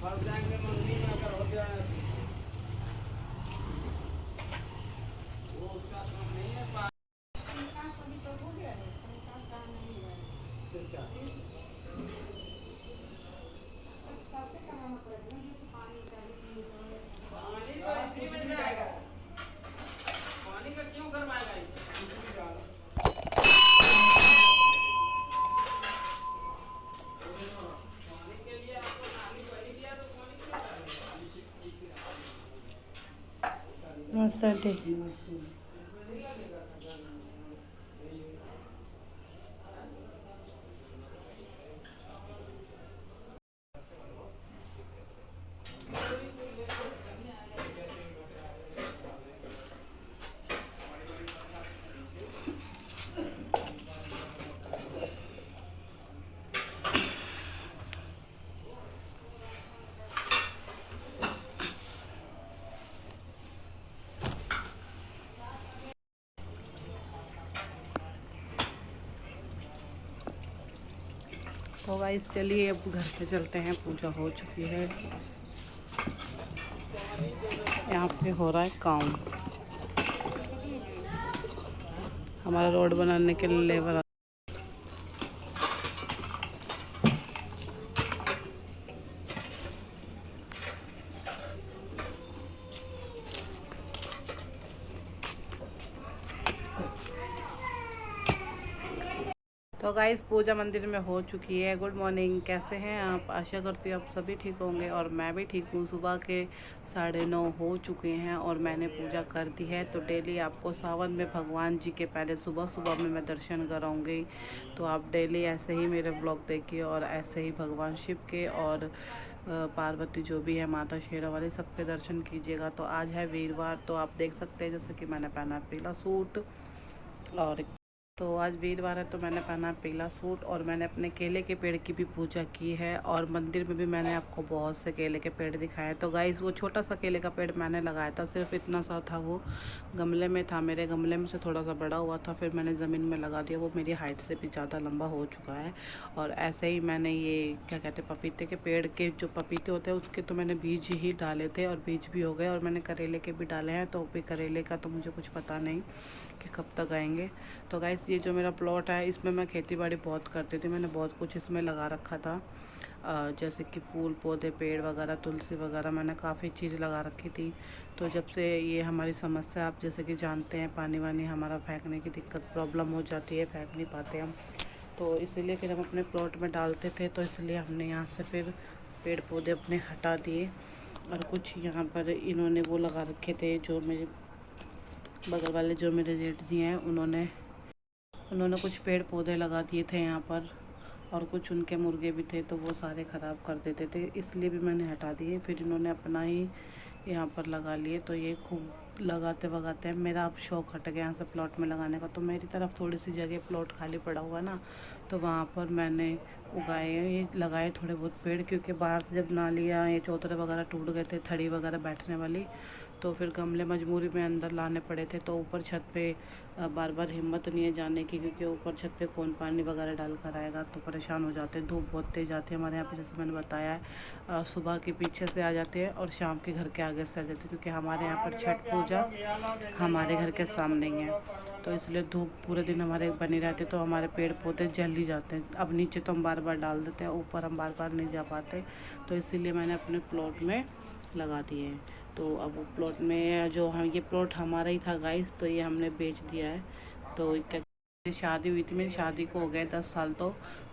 फंस जाएंगे मंडी में अगर हो जाए वो उसका काम नहीं है किसका पानी तो इसी में जाएगा पानी का क्यों करवाएगा पानी के लिए आपको नाली बनी दिया तो पानी क्यों नमस्ते। तो गाइस चलिए अब घर पे चलते हैं। पूजा हो चुकी है, यहाँ पे हो रहा है काम। हमारा रोड बनाने के लिए लेबर तो गाइस पूजा मंदिर में हो चुकी है। गुड मॉर्निंग, कैसे हैं आप? आशा करती हूँ आप सभी ठीक होंगे और मैं भी ठीक हूँ। सुबह के 9:30 हो चुके हैं और मैंने पूजा कर दी है। तो डेली आपको सावन में भगवान जी के पहले सुबह सुबह में मैं दर्शन कराऊंगी। तो आप डेली ऐसे ही मेरे ब्लॉग देखिए और ऐसे ही भगवान शिव के और पार्वती जो भी है माता शेरा वाली सबके दर्शन कीजिएगा। तो आज है वीरवार, तो आप देख सकते हैं जैसे कि मैंने पहना पीला सूट। और तो आज वीरवार है तो मैंने पहना पीला सूट और मैंने अपने केले के पेड़ की भी पूजा की है। और मंदिर में भी मैंने आपको बहुत से केले के पेड़ दिखाए। तो गाइस वो छोटा सा केले का पेड़ मैंने लगाया था, सिर्फ इतना सा था, वो गमले में था। मेरे गमले में से थोड़ा सा बड़ा हुआ था, फिर मैंने ज़मीन में लगा दिया। वो मेरी हाइट से भी ज़्यादा लंबा हो चुका है। और ऐसे ही मैंने ये क्या कहते हैं पपीते के पेड़ के जो पपीते होते हैं उसके तो मैंने बीज ही डाले थे और बीज भी हो गए। और मैंने करेले के भी डाले हैं, तो भी करेले का तो मुझे कुछ पता नहीं कि कब तक आएंगे। तो गाइस ये जो मेरा प्लॉट है इसमें मैं खेती बाड़ी बहुत करती थी। मैंने बहुत कुछ इसमें लगा रखा था, जैसे कि फूल पौधे पेड़ वगैरह तुलसी वगैरह मैंने काफ़ी चीज़ लगा रखी थी। तो जब से ये हमारी समस्या आप जैसे कि जानते हैं पानी वानी हमारा फेंकने की दिक्कत प्रॉब्लम हो जाती है, फेंक नहीं पाते हम। तो इसीलिए फिर हम अपने प्लॉट में डालते थे, तो इसलिए हमने यहाँ से फिर पेड़ पौधे अपने हटा दिए। और कुछ यहाँ पर इन्होंने वो लगा रखे थे, जो मेरे बगल वाले जो मेरे जेठ जी हैं उन्होंने कुछ पेड़ पौधे लगा दिए थे यहाँ पर। और कुछ उनके मुर्गे भी थे तो वो सारे ख़राब कर देते थे, इसलिए भी मैंने हटा दिए। फिर इन्होंने अपना ही यहाँ पर लगा लिए, तो ये खूब लगाते वगाते मेरा अब शौक़ हट गया यहाँ से प्लॉट में लगाने का। तो मेरी तरफ थोड़ी सी जगह प्लॉट खाली पड़ा हुआ ना, तो वहाँ पर मैंने उगाए ये लगाए थोड़े बहुत पेड़। क्योंकि बाहर से जब नालियाँ ये चौतरे वगैरह टूट गए थे, थड़ी वगैरह बैठने वाली, तो फिर गमले मजबूरी में अंदर लाने पड़े थे। तो ऊपर छत पे बार बार हिम्मत नहीं है जाने की, क्योंकि ऊपर छत पे कौन पानी वगैरह डाल कर आएगा, तो परेशान हो जाते हैं। धूप बहुत तेज़ आती है हमारे यहाँ पे, जैसे मैंने बताया है। सुबह के पीछे से आ जाते हैं और शाम के घर के आगे से आ जाते हैं, क्योंकि हमारे यहाँ पर छठ पूजा हमारे घर के सामने ही है। तो इसलिए धूप पूरे दिन हमारे बनी रहती है, तो हमारे पेड़ पौधे जल ही जाते हैं। अब नीचे तो हम बार बार डाल देते हैं, ऊपर हम बार बार नहीं जा पाते, तो इसीलिए मैंने अपने प्लॉट में लगा दिए हैं। तो अब वो प्लॉट में जो हम ये प्लॉट हमारा ही था गाइस, तो ये हमने बेच दिया है। तो क्या मेरी शादी हुई थी, मेरी शादी को हो गए 10 साल।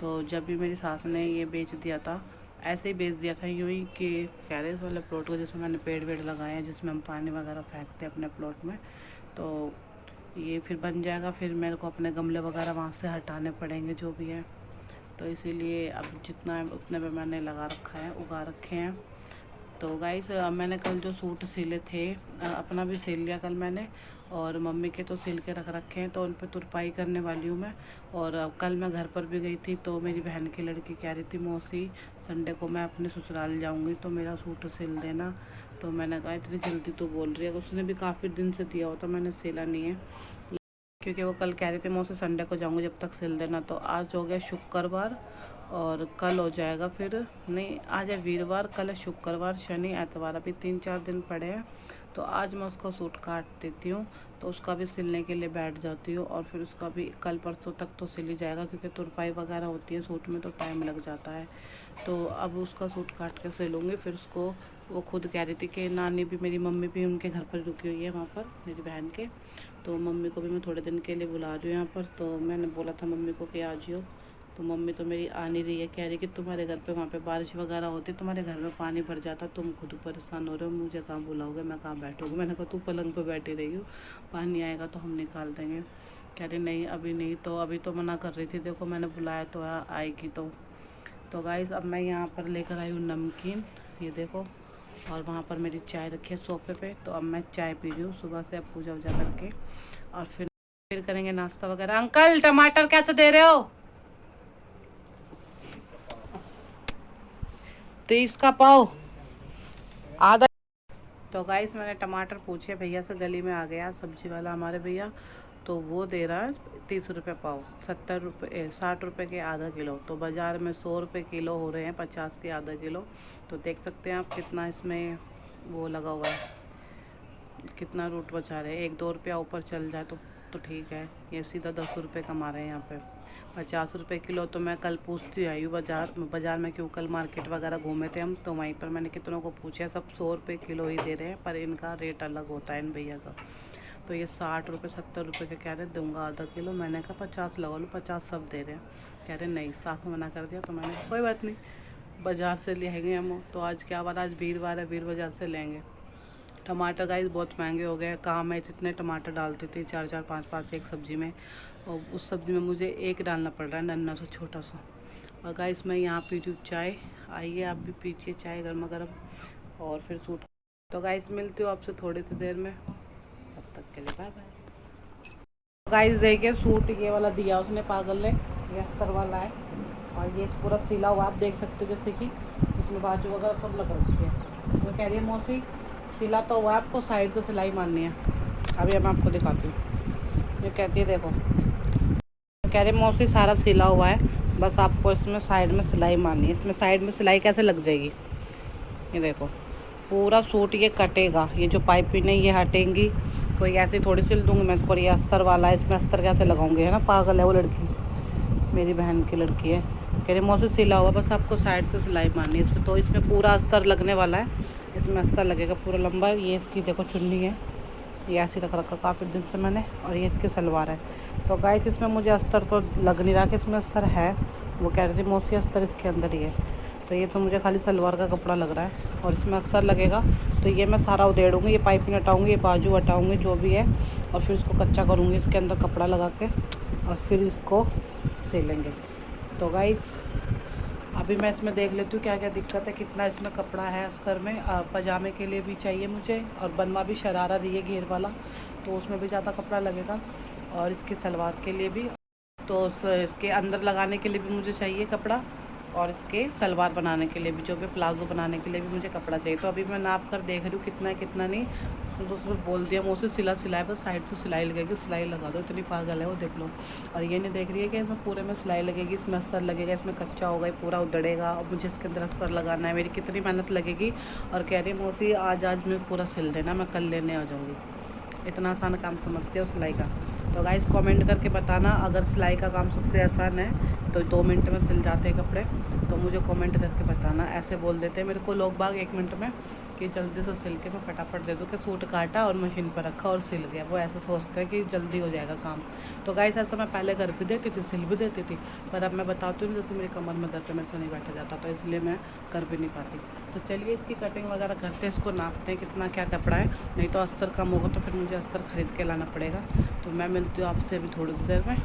तो जब भी मेरी सास ने ये बेच दिया था, ऐसे ही बेच दिया था यूँ ही कि टेरेस वाले प्लॉट को, जिसमें मैंने पेड़ वेड़ लगाए हैं, जिसमें हम पानी वगैरह फेंकते हैं अपने प्लॉट में। तो ये फिर बन जाएगा, फिर मेरे को अपने गमले वगैरह वहाँ से हटाने पड़ेंगे जो भी है। तो इसीलिए अब जितना है उतने पे मैंने लगा रखा है, उगा रखे हैं। तो गाइस मैंने कल जो सूट सिले थे, अपना भी सिल लिया कल मैंने, और मम्मी के तो सिल के रख रखे हैं, तो उन पर तुरपाई करने वाली हूँ मैं। और कल मैं घर पर भी गई थी, तो मेरी बहन की लड़की कह रही थी मौसी संडे को मैं अपने ससुराल जाऊँगी तो मेरा सूट सिल देना। तो मैंने कहा इतनी जल्दी तो बोल रही है, उसने भी काफ़ी दिन से दिया होता, मैंने सिला नहीं है, क्योंकि वो कल कह रही थी मौसी संडे को जाऊँगी जब तक सिल देना। तो आज हो गया शुक्रवार और कल हो जाएगा फिर, नहीं आज है वीरवार, कल है शुक्रवार, शनि एतवार, अभी 3-4 दिन पड़े हैं। तो आज मैं उसका सूट काट देती हूँ, तो उसका भी सिलने के लिए बैठ जाती हूँ और फिर उसका भी कल परसों तक तो सिल ही जाएगा, क्योंकि तुरपाई वगैरह होती है सूट में तो टाइम लग जाता है। तो अब उसका सूट काट के सिलूँगी। फिर उसको वो खुद कह रही थी कि नानी भी, मेरी मम्मी भी उनके घर पर रुकी हुई है वहाँ पर मेरी बहन के, तो मम्मी को भी मैं थोड़े दिन के लिए बुला रही हूँ यहाँ पर। तो मैंने बोला था मम्मी को कि आ जियो, तो मम्मी तो मेरी आ नहीं रही है, कह रही कि तुम्हारे घर पे वहाँ पे बारिश वगैरह होती, तुम्हारे घर में पानी भर जाता, तुम खुद परेशान हो रहे हो, मुझे कहाँ बुलाओगे, मैं कहाँ बैठूँगी। मैंने कहा तू पलंग पे बैठी रही हो, पानी आएगा तो हम निकाल देंगे। कह रही नहीं अभी नहीं, तो अभी तो मना कर रही थी, देखो मैंने बुलाया तो आएगी। तो गाइस अब मैं यहाँ पर लेकर आई हूँ नमकीन, ये देखो, और वहाँ पर मेरी चाय रखी है सोफ़े पे। तो अब मैं चाय पी रही हूँ सुबह से, अब पूजा वूजा करके और फिर करेंगे नाश्ता वगैरह। अंकल टमाटर कैसे दे रहे हो? 30 का पाव, आधा। तो गाइस मैंने टमाटर पूछे भैया से, गली में आ गया सब्जी वाला हमारे भैया, तो वो दे रहा है 30 रुपये पाव, 60 रुपये के आधा किलो। तो बाज़ार में 100 रुपये किलो हो रहे हैं, 50 के आधा किलो। तो देख सकते हैं आप कितना इसमें वो लगा हुआ है, कितना रूट बचा रहे हैं। 1-2 रुपया ऊपर चल जाए तो ठीक है, ये सीधा 10 रुपये कमा रहे हैं यहाँ पे। 50 रुपये किलो। तो मैं कल पूछती आई हूँ बाज़ार में, क्यों कल मार्केट वगैरह घूमे थे हम, तो वहीं पर मैंने कितनों को पूछा, सब 100 रुपये किलो ही दे रहे हैं, पर इनका रेट अलग होता है इन भैया का। तो ये 60 रुपये 70 रुपये के कह रहे दूंगा आधा किलो। मैंने कहा 50 लगा लो, 50 सब दे रहे हैं। कह रहे नहीं, साफ मना कर दिया। तो मैंने कोई बात नहीं, बाज़ार से ले आएंगे हम। तो आज क्या बात, आज वीरवार है, वीर बाज़ार से लेंगे। टमाटर गाइस बहुत महंगे हो गए, कहाँ मैं इतने टमाटर डालती थी 4-4 5-5 एक सब्ज़ी में, और उस सब्ज़ी में मुझे एक डालना पड़ रहा है, नन्ना सा छोटा सा। और गाइस मैं यहाँ पी रही हूँ चाय, आइए आप भी पीछे चाय गर्मा गर्म और फिर सूट। तो गाइस मिलती हूँ आपसे थोड़ी सी देर में, तब तक के लिए बाय बाय। गाइस देखिए सूट ये वाला दिया उसने पागल ने, ये अस्तर वाला है और ये पूरा सिला हुआ, आप देख सकते हो जैसे कि इसमें बाजू वगैरह सब लग रखी है। वो कह रही है मौसी सिला तो हुआ, आपको साइड से सिलाई मारनी है। अभी मैं आपको दिखाती हूँ। ये कहती है देखो, कह रही मौसी सारा सिला हुआ है, बस आपको इसमें साइड में सिलाई मारनी है। इसमें साइड में सिलाई कैसे लग जाएगी, ये देखो पूरा सूट ये कटेगा, ये जो पाइपिंग है ये हटेंगी, कोई ऐसे थोड़ी सिल दूँगी मैं इसको। ये अस्तर वाला है, इसमें अस्तर कैसे लगाऊंगी, है ना, पागल है वो लड़की, मेरी बहन की लड़की है। कह रही मौसी सिला हुआ, बस आपको साइड से सिलाई मारनी है इसमें। तो इसमें पूरा अस्तर लगने वाला है, इसमें अस्तर लगेगा पूरा लंबा। ये इसकी देखो चुन्नी है, ये ऐसी रख रखा काफ़ी दिन से मैंने, और ये इसकी सलवार है। तो गाइस इसमें मुझे अस्तर तो लग नहीं रहा कि इसमें अस्तर है, वो कह रही थी मौसी अस्तर इसके अंदर ही है। तो ये तो मुझे खाली सलवार का कपड़ा लग रहा है और इसमें अस्तर लगेगा। तो ये मैं सारा उधेड़ूँगी, ये पाइपिंग हटाऊँगी, ये बाजू हटाऊँगी जो भी है, और फिर इसको कच्चा करूँगी इसके अंदर कपड़ा लगा के, और फिर इसको सिलेंगे। तो गाइस अभी मैं इसमें देख लेती हूँ क्या क्या दिक्कत है, कितना इसमें कपड़ा है अस्तर में। पजामे के लिए भी चाहिए मुझे, और बनवा भी शरारा रही है घेर वाला, तो उसमें भी ज़्यादा कपड़ा लगेगा, और इसकी सलवार के लिए भी, तो इसके अंदर लगाने के लिए भी मुझे चाहिए कपड़ा, और इसके सलवार बनाने के लिए भी, जो भी प्लाजो बनाने के लिए भी मुझे कपड़ा चाहिए। तो अभी मैं नाप कर देख रही हूँ कितना है कितना नहीं। तो सिर्फ बोल दिया मुझसे सिलाई, बस साइड से सिलाई लगेगी, सिलाई लगा दो, इतनी पागल है वो, देख लो। और ये नहीं देख रही है कि इसमें पूरे में सिलाई लगेगी, इसमें अस्तर लगेगा, इसमें कच्चा होगा, ये पूरा उधड़ेगा, और मुझे इसके अंदर अस्तर लगाना है, मेरी कितनी मेहनत लगेगी। और कह रही मौसी आज में पूरा सिल देना, मैं कल लेने आ जाऊँगी। इतना आसान काम समझते हो सिलाई का? तो गाइस कमेंट करके बताना, अगर सिलाई का काम सबसे आसान है तो 2 मिनट में सिल जाते हैं कपड़े, तो मुझे कमेंट करके बताना। ऐसे बोल देते हैं मेरे को लोग बाग 1 मिनट में कि जल्दी से सिल के मैं फटाफट दे दूँ कि सूट काटा और मशीन पर रखा और सिल गया, वो ऐसे सोचते हैं कि जल्दी हो जाएगा काम। तो गाइस ऐसा मैं पहले कर भी देती थी, सिल भी देती थी, पर अब मैं बताती हूँ जैसे मेरी कमर में दर्द है, मेरे से नहीं बैठा जाता, तो इसलिए मैं कर भी नहीं पाती। तो चलिए इसकी कटिंग वगैरह करते हैं, इसको नापते हैं कितना क्या कपड़ा है, नहीं तो अस्तर कम होगा तो फिर मुझे अस्तर खरीद के लाना पड़ेगा। तो मैं मिलती हूँ आपसे अभी थोड़ी सी देर में।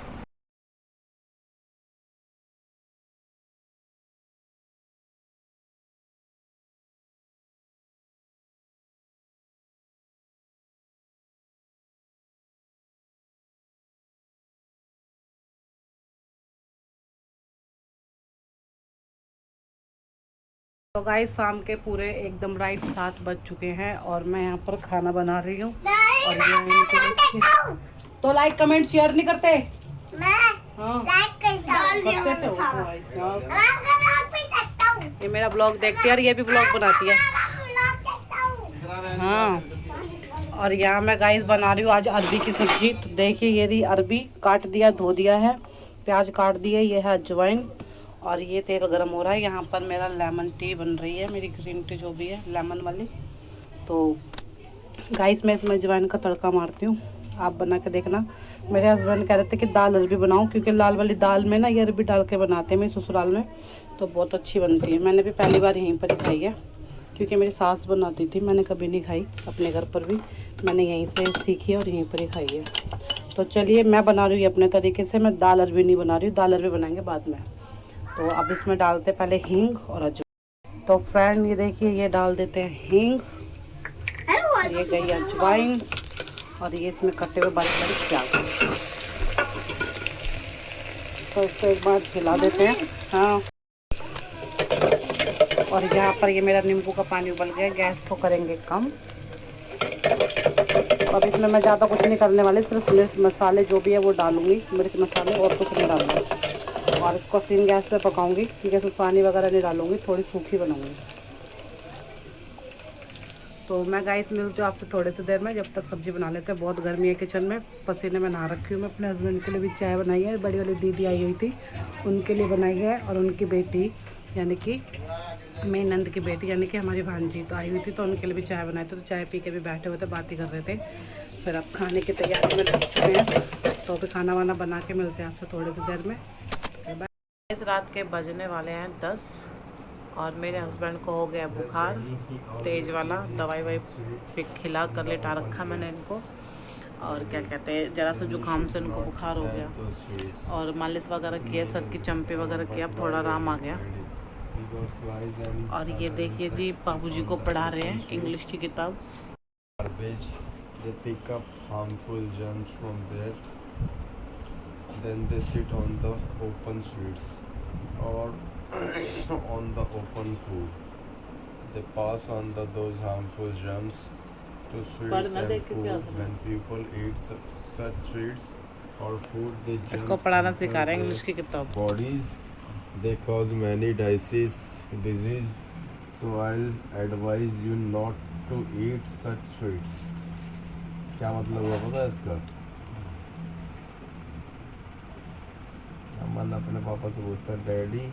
तो गाइस शाम के पूरे एकदम राइट 7 बज चुके हैं, और मैं यहाँ पर खाना बना रही हूँ। और ये तो लाइक कमेंट शेयर नहीं करते, मैं हाँ लाइक करता हूँ। करते थे वो भाई साहब। ये मेरा ब्लॉग देखती है और ये भी ब्लॉग बनाती है। हाँ, और यहाँ मैं गाइस बना रही हूँ आज अरबी की सब्जी। तो देखिए ये रही अरबी, काट दिया, धो दिया है, प्याज काट दिया, ये है अजवाइन, और ये तेल गरम हो रहा है। यहाँ पर मेरा लेमन टी बन रही है, मेरी ग्रीन टी जो भी है लेमन वाली। तो गाइस मैं इसमें अजवाइन का तड़का मारती हूँ, आप बना के देखना। मेरे हस्बैंड कह रहे थे कि दाल अरबी बनाऊँ, क्योंकि लाल वाली दाल में ना ये अरबी डाल के बनाते हैं मेरे ससुराल में, तो बहुत अच्छी बनती है। मैंने भी पहली बार यहीं पर ही खाई है, क्योंकि मेरी सास बनाती थी, मैंने कभी नहीं खाई अपने घर पर भी, मैंने यहीं से सीखी है और यहीं पर ही खाई है। तो चलिए मैं बना रही हूँ अपने तरीके से, मैं दाल अरबी नहीं बना रही हूँ, दाल अरबी बनाएंगे बाद में। तो अब इसमें डालते पहले हींग और अजवाइन। तो फ्रेंड ये देखिए ये डाल देते हैं हींग, ये गई अजवाइन, और ये इसमें कटे हुए बारीक बारीक प्याज। तो इसको एक बार हिला देते हैं। हाँ, और यहाँ पर ये मेरा नींबू का पानी उबल गया, गैस को करेंगे कम। अब इसमें मैं ज़्यादा कुछ नहीं करने वाली, सिर्फ मिर्च मसाले जो भी है वो डालूंगी, मिर्च मसाले, और कुछ नहीं डालूंगी। और इसको सिम गैस पे पकाऊंगी, गैस में पानी वगैरह नहीं डालूंगी, थोड़ी सूखी बनाऊंगी। तो मैं गाइस मिलती हूँ आपसे थोड़ी सी देर में, जब तक सब्ज़ी बना लेते हैं। बहुत गर्मी है किचन में, पसीने में नहा रखी हूँ मैं। अपने हस्बैंड के लिए भी चाय बनाई है, बड़ी वाली दीदी आई हुई थी उनके लिए बनाई है, और उनकी बेटी यानी कि मेरी नंद की बेटी यानी कि हमारी भांजी तो आई हुई थी, तो उनके लिए भी चाय बनाई थी। तो चाय पी के भी बैठे हुए थे, बात ही कर रहे थे। फिर अब खाने की तैयारी में लग चुके हैं, तो अभी खाना वाना बना के मिलते हैं आपसे थोड़ी सी देर में। इस रात के बजने वाले हैं 10, और मेरे हस्बैंड को हो गया बुखार तेज़ वाला, दवाई वाई खिला कर लेटा रखा मैंने इनको, और क्या कहते हैं जरा सा जुकाम से इनको बुखार हो गया, और मालिश वगैरह किया, सर की चंपे वगैरह किया, अब थोड़ा आराम आ गया। और ये देखिए जी बाबूजी को पढ़ा रहे हैं इंग्लिश की किताब। They pick up harmful germs from there, then they sit on the open streets or on the open food. They pass on those harmful germs to sweets and food. When people eat such sweets or food, they इसको पढ़ाना सिखा रहे हैं English की किताब। bodies. They cause many disease. So I'll advise you not to eat such sweets. क्या मतलब हुआ पता है इसका? अमन अपने पापा से पूछता है, डैडी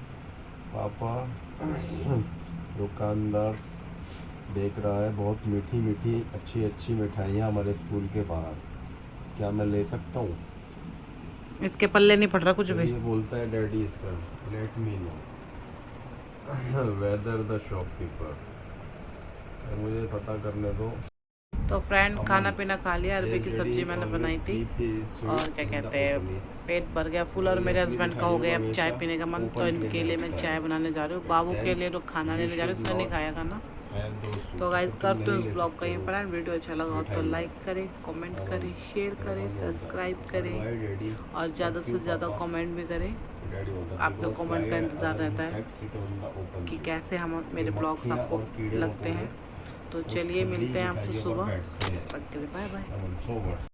पापा दुकानदार देख रहा है बहुत मीठी मीठी अच्छी अच्छी मिठाइयाँ हमारे स्कूल के बाहर, क्या मैं ले सकता हूँ? इसके पल्ले नहीं पड़ रहा कुछ भी। ये बोलता है डैडी इसका, let me know whether the shopkeeper, मुझे पता करने दो। तो फ्रेंड खाना पीना खा लिया, अरबी की सब्जी मैंने बनाई थी, और क्या कहते हैं पेट भर गया फुल, और मेरे हस्बैंड का हो गया अब चाय पीने का मन, तो इनके लिए मैं चाय बनाने जा रही हूँ। बाबू के लिए तो खाना नहीं जा रही, उसने नहीं खाया खाना। तो गाइस करते हैं उस ब्लॉग का यहीं पर। वीडियो अच्छा लगा हो तो लाइक करें, कमेंट करें, शेयर करें, सब्सक्राइब करें, और ज़्यादा से ज़्यादा कमेंट भी करें। आप लोग कमेंट का इंतज़ार रहता है कि कैसे हम मेरे ब्लॉग्स आपको लगते हैं। तो चलिए मिलते हैं आपसे सुबह, तब तक के लिए बाय बाय।